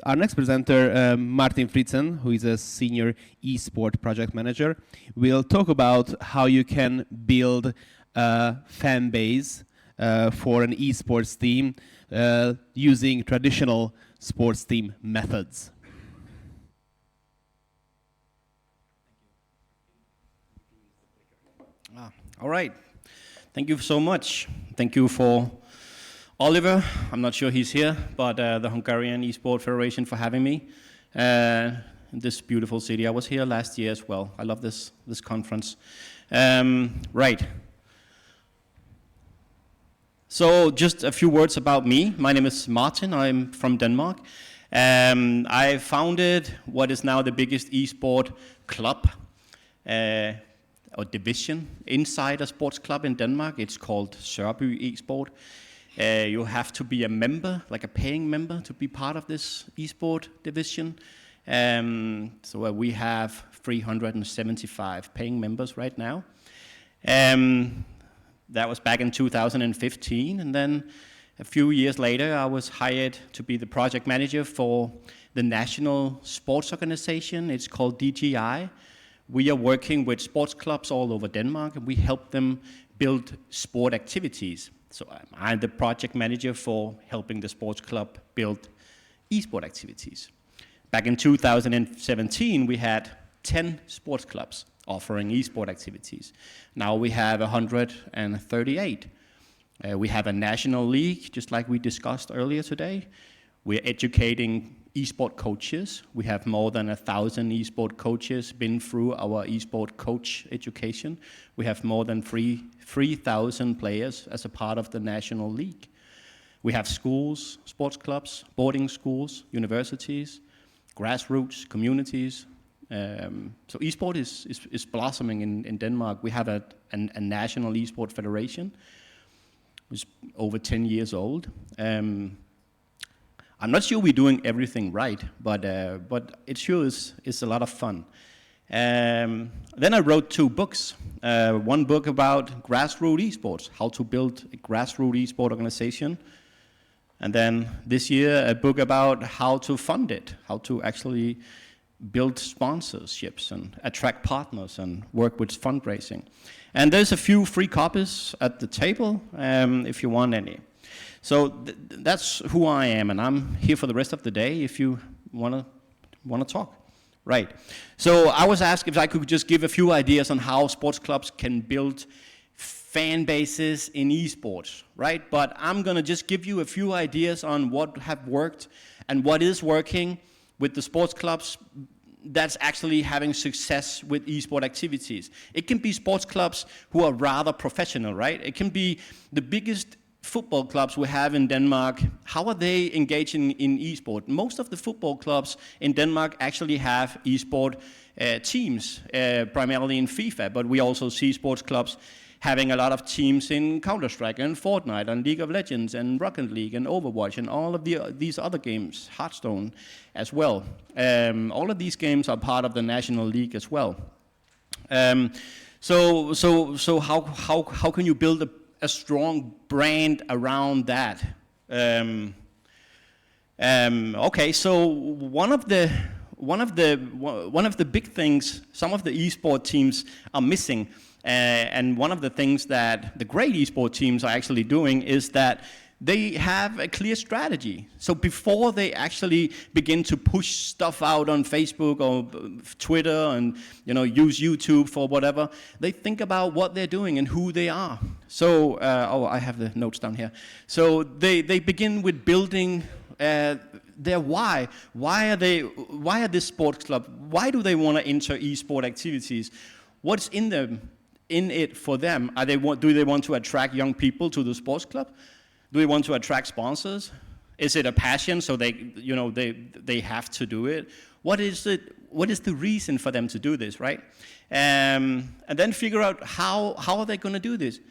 Our next presenter, Martin Fritzen, who is a senior esport project manager, will talk about how you can build a fan base for an esports team using traditional sports team methods. All right. Thank you so much. Thank you for Oliver. I'm not sure he's here, but the Hungarian Esport Federation for having me in this beautiful city. I was here last year as well. I love this conference. Right. So just a few words about me. My name is Martin. I'm from Denmark. I founded what is now the biggest esport club or division inside a sports club in Denmark. It's called Sørby Esport. You have to be a member, like a paying member, to be part of this esport division. So we have 375 paying members right now. That was back in 2015, and then a few years later, I was hired to be the project manager for the national sports organization. It's called DGI. We are working with sports clubs all over Denmark, and we help them build sport activities. So I'm the project manager for helping the sports club build esport activities. Back in 2017, we had 10 sports clubs offering esport activities. Now we have 138. We have a national league, just like we discussed earlier today. We're educating esport coaches. We have more than 1,000 esport coaches been through our esport coach education. We have more than 3,000 players as a part of the national league. We have schools, sports clubs, boarding schools, universities, grassroots, communities. So esport is blossoming in Denmark. We have a national esport federation, which is over 10 years old. I'm not sure we're doing everything right, but it sure is a lot of fun. Then I wrote 2 books. One book about grassroots esports, how to build a grassroots esport organization. And then this year, a book about how to fund it, how to actually build sponsorships and attract partners and work with fundraising. And there's a few free copies at the table if you want any. So that's who I am, and I'm here for the rest of the day if you want to talk. Right. So I was asked if I could just give a few ideas on how sports clubs can build fan bases in esports, right? But I'm going to just give you a few ideas on what have worked and what is working with the sports clubs that's actually having success with esport activities. It can be sports clubs who are rather professional, right? It can be the biggest football clubs we have in Denmark. How are they engaging in esport? Most of the football clubs in Denmark actually have esport teams, primarily in FIFA, but we also see sports clubs having a lot of teams in Counter-Strike and Fortnite and League of Legends and Rocket League and Overwatch and all of these other games, Hearthstone as well. All of these games are part of the National League as well. So how can you build a strong brand around that? Okay, so one of the big things some of the esport teams are missing, and one of the things that the great esport teams are actually doing is that they have a clear strategy. So before they actually begin to push stuff out on Facebook or Twitter and use YouTube for whatever, they think about what they're doing and who they are. So I have the notes down here. So they begin with building their why. Why are this sports club? Why do they want to enter esport activities? What's in it for them? Do they want to attract young people to the sports club? Do they want to attract sponsors? Is it a passion, so they have to do it? What is the reason for them to do this, right? And then figure out how are they going to do this?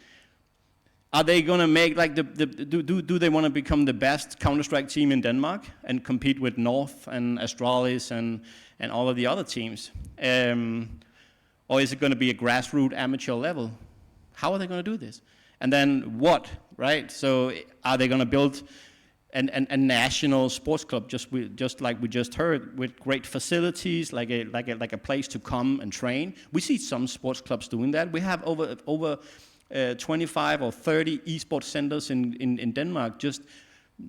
Are they going to make do they want to become the best Counter-Strike team in Denmark and compete with North and Astralis and all of the other teams? Or is it going to be a grassroots amateur level? How are they going to do this? And then what, right? So are they going to build a national sports club, just like we just heard, with great facilities, like a place to come and train. We see some sports clubs doing that. We have over 25 or 30 esports centers in Denmark, just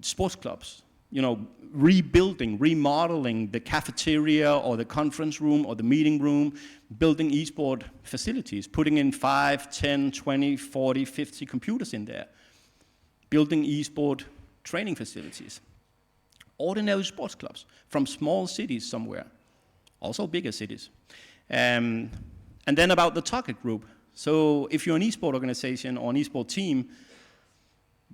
sports clubs. You know, rebuilding, remodeling the cafeteria or the conference room or the meeting room, building esport facilities, putting in 5, 10, 20, 40, 50 computers in there, building esport training facilities. Ordinary sports clubs from small cities somewhere, also bigger cities. And then about the target group. So if you're an esport organization or an esport team,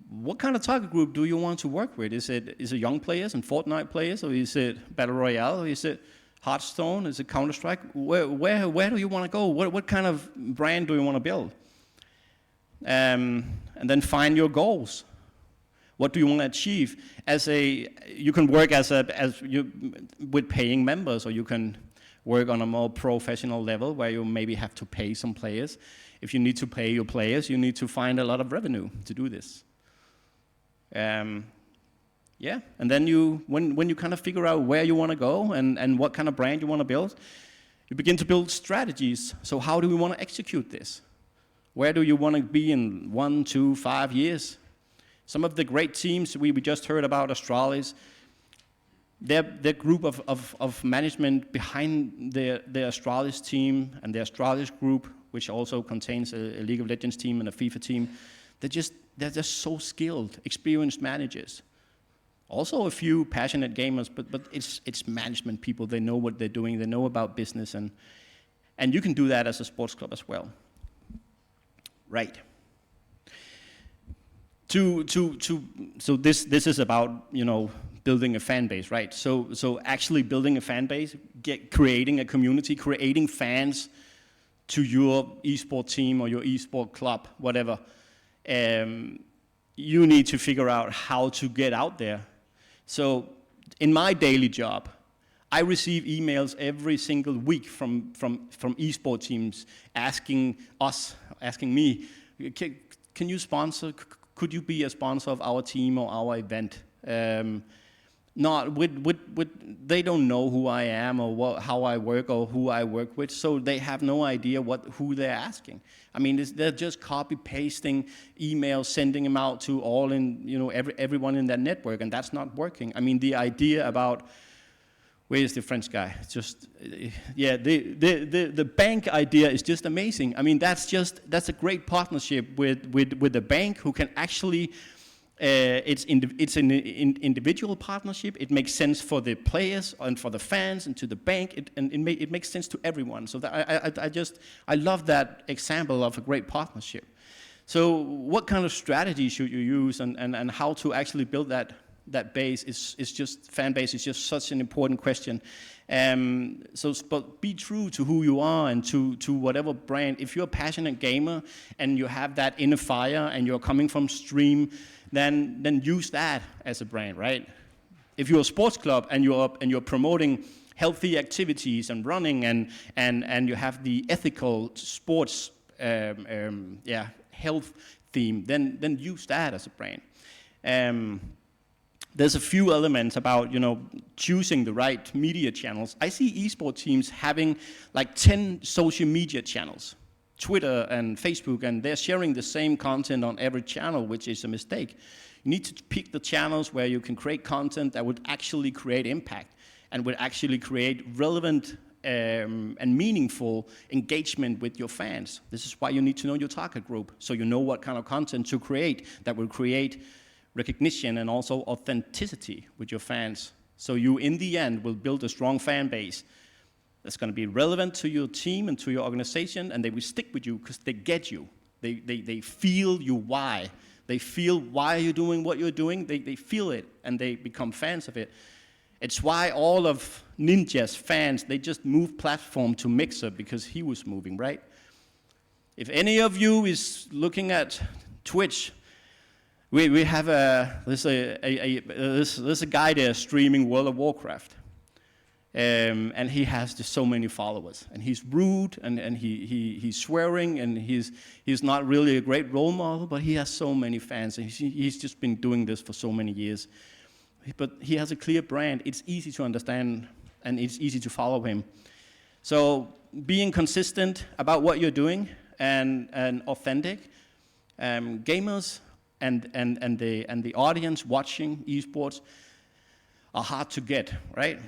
what kind of target group do you want to work with? Is it young players and Fortnite players, or is it Battle Royale, or is it Hearthstone, is it Counter-Strike? Where do you want to go? What kind of brand do you want to build? And then find your goals. What do you want to achieve? You can work with paying members, or you can work on a more professional level where you maybe have to pay some players. If you need to pay your players, you need to find a lot of revenue to do this. Yeah, and then when you kind of figure out where you want to go and what kind of brand you want to build, you begin to build strategies. So how do we want to execute this? Where do you want to be in 1, 2, 5 years? Some of the great teams we just heard about, Astralis, their group of management behind the Astralis team and the Astralis group, which also contains a League of Legends team and a FIFA team, they're just so skilled, experienced managers. Also a few passionate gamers, but it's management people. They know what they're doing. They know about business, and you can do that as a sports club as well. Right. So this is about, you know, building a fan base, right? So actually building a fan base, creating a community, creating fans to your esport team or your esport club, whatever. You need to figure out how to get out there. So in my daily job, I receive emails every single week from esport teams asking me, can you sponsor? Could you be a sponsor of our team or our event? They don't know who I am or how I work or who I work with, so they have no idea who they're asking. I mean, they're just copy pasting emails, sending them out to everyone in that network, and that's not working. I mean, the idea about where is the French guy? The bank idea is just amazing. I mean, that's a great partnership with the bank who can actually. It's an individual partnership. It makes sense for the players and for the fans and to the bank. It makes sense to everyone. So I love that example of a great partnership. So what kind of strategy should you use and how to actually build that base is just fan base is just such an important question. But be true to who you are and to whatever brand. If you're a passionate gamer and you have that inner fire and you're coming from stream, then use that as a brand, right? If you're a sports club and you're promoting healthy activities and running and you have the ethical sports health theme, then use that as a brand. There's a few elements about, choosing the right media channels. I see esports teams having like 10 social media channels, Twitter and Facebook, and they're sharing the same content on every channel, which is a mistake. You need to pick the channels where you can create content that would actually create impact and would actually create relevant and meaningful engagement with your fans. This is why you need to know your target group, so you know what kind of content to create that will create recognition and also authenticity with your fans. So you, in the end, will build a strong fan base that's going to be relevant to your team and to your organization, and they will stick with you because they get you. They feel you why. They feel why you're doing what you're doing. They feel it, and they become fans of it. It's why all of Ninja's fans, they just moved platform to Mixer because he was moving, right? If any of you is looking at Twitch, we have there's a guy there streaming World of Warcraft, and he has just so many followers, and he's rude, and he's swearing, and he's not really a great role model, but he has so many fans, and he's just been doing this for so many years. but he has a clear brand. It's easy to understand, and it's easy to follow him. So being consistent about what you're doing and authentic, gamers and the audience watching esports are hard to get, right?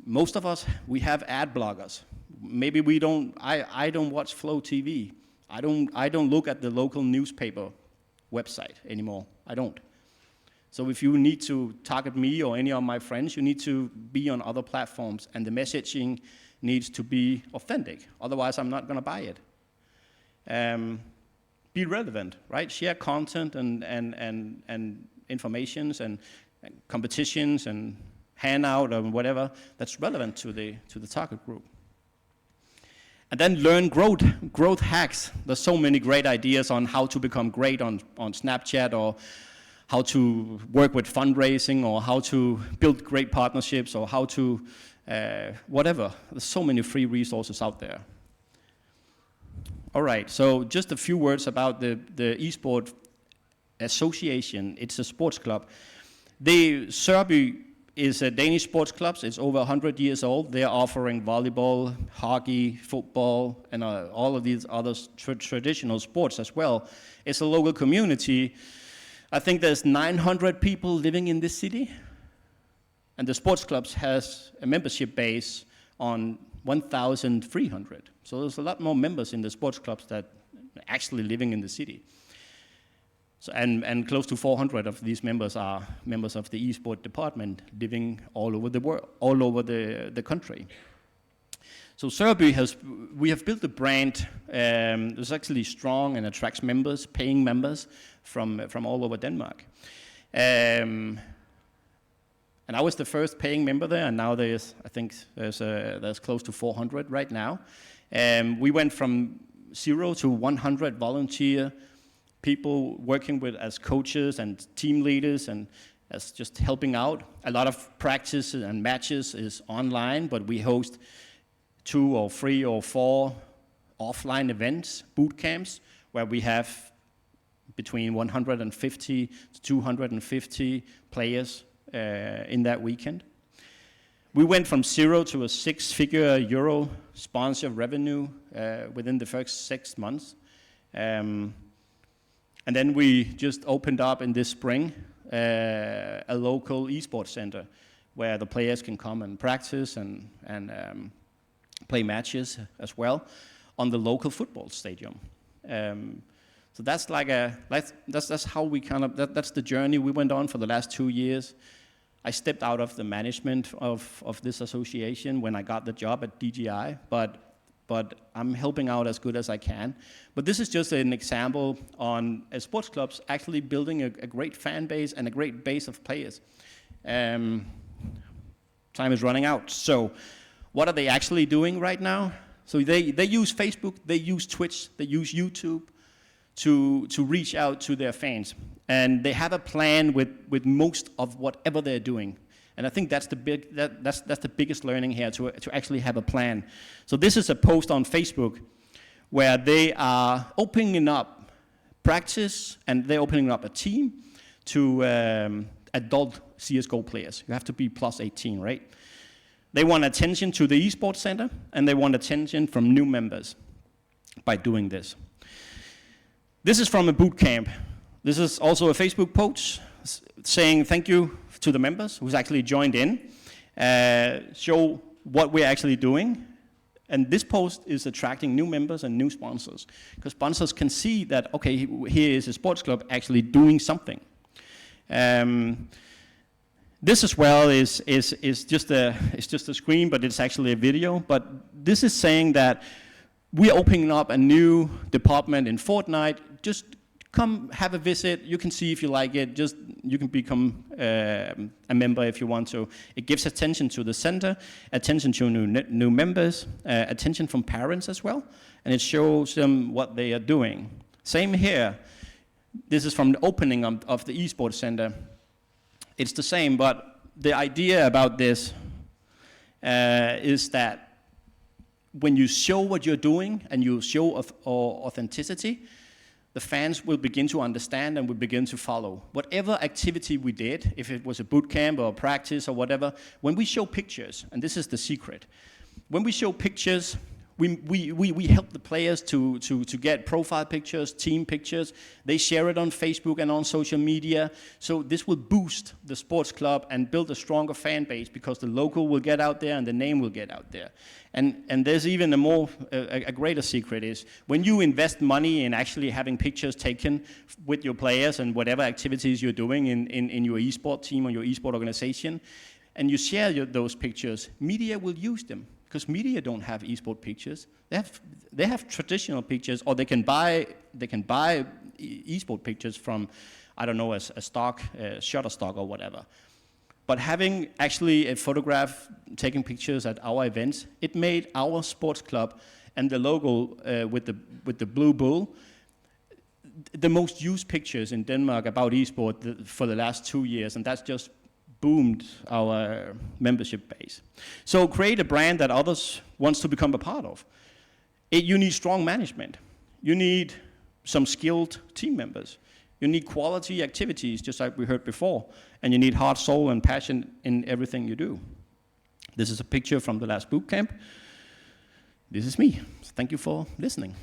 Most of us, we have ad blockers. Maybe we don't. I don't watch Flow TV. I don't look at the local newspaper website anymore. I don't. So if you need to target me or any of my friends, you need to be on other platforms, and the messaging needs to be authentic. Otherwise, I'm not going to buy it. Be relevant, right? Share content and informations and competitions and handout or whatever that's relevant to the target group. And then learn growth hacks. There's so many great ideas on how to become great on Snapchat, or how to work with fundraising, or how to build great partnerships, or how to whatever. There's so many free resources out there. All right, so just a few words about the eSport Association. It's a sports club. Sørby is a Danish sports club. It's over 100 years old. They're offering volleyball, hockey, football, and all of these other traditional sports as well. It's a local community. I think there's 900 people living in this city. And the sports clubs has a membership base on 1,300. So there's a lot more members in the sports clubs that are actually living in the city. So, and close to 400 of these members are members of the eSport department living all over the world, all over the country. So Sørby we have built a brand that's actually strong and attracts members, paying members from all over Denmark. And I was the first paying member there, and now there's close to 400 right now. We went from 0 to 100 volunteer people working with as coaches and team leaders and as just helping out. A lot of practice and matches is online, but we host 2 or 3 or 4 offline events, boot camps, where we have between 150 to 250 players in that weekend. We went from 0 to a 6-figure euro sponsor revenue within the first 6 months. And then we just opened up in this spring a local esports center where the players can come and practice and play matches as well on the local football stadium. So that's like that's how we that's the journey we went on for the last 2 years. I stepped out of the management of this association when I got the job at DGI, but I'm helping out as good as I can. But this is just an example on sports clubs actually building a great fan base and a great base of players. Time is running out. So what are they actually doing right now? So they use Facebook, they use Twitch, they use YouTube to reach out to their fans. And they have a plan with most of whatever they're doing. And I think that's the biggest learning here, to actually have a plan. So this is a post on Facebook where they are opening up practice, and they're opening up a team to adult CSGO players. You have to be plus 18, right? They want attention to the esports center, and they want attention from new members by doing this. This is from a boot camp. This is also a Facebook post saying thank you to the members who's actually joined in, show what we're actually doing. And this post is attracting new members and new sponsors, because sponsors can see that, okay, here is a sports club actually doing something. This as well is just a screen, but it's actually a video. But this is saying that we're opening up a new department in Fortnite. Just come have a visit. You can see if you like it. Just you can become a member if you want to. It gives attention to the center, attention to new members, attention from parents as well, and it shows them what they are doing. Same here. This is from the opening of the esports center. It's the same, but the idea about this is that when you show what you're doing and you show authenticity, the fans will begin to understand and will begin to follow. Whatever activity we did, if it was a boot camp or a practice or whatever, when we show pictures, and this is the secret, when we show pictures, we help the players to get profile pictures, team pictures. They share it on Facebook and on social media. So this will boost the sports club and build a stronger fan base, because the logo will get out there and the name will get out there. And there's even a greater secret is when you invest money in actually having pictures taken with your players and whatever activities you're doing in your esport team or your esport organization, and you share those pictures, media will use them. Because media don't have esport pictures. They have traditional pictures, or they can buy esport pictures from, I don't know, a stock, Shutterstock or whatever. But having actually a photograph taking pictures at our events, it made our sports club and the logo with the blue bull the most used pictures in Denmark about esport for the last 2 years, and that's just boomed our membership base. So create a brand that others wants to become a part of. You need strong management. You need some skilled team members. You need quality activities, just like we heard before. And you need heart, soul, and passion in everything you do. This is a picture from the last boot camp. This is me. Thank you for listening.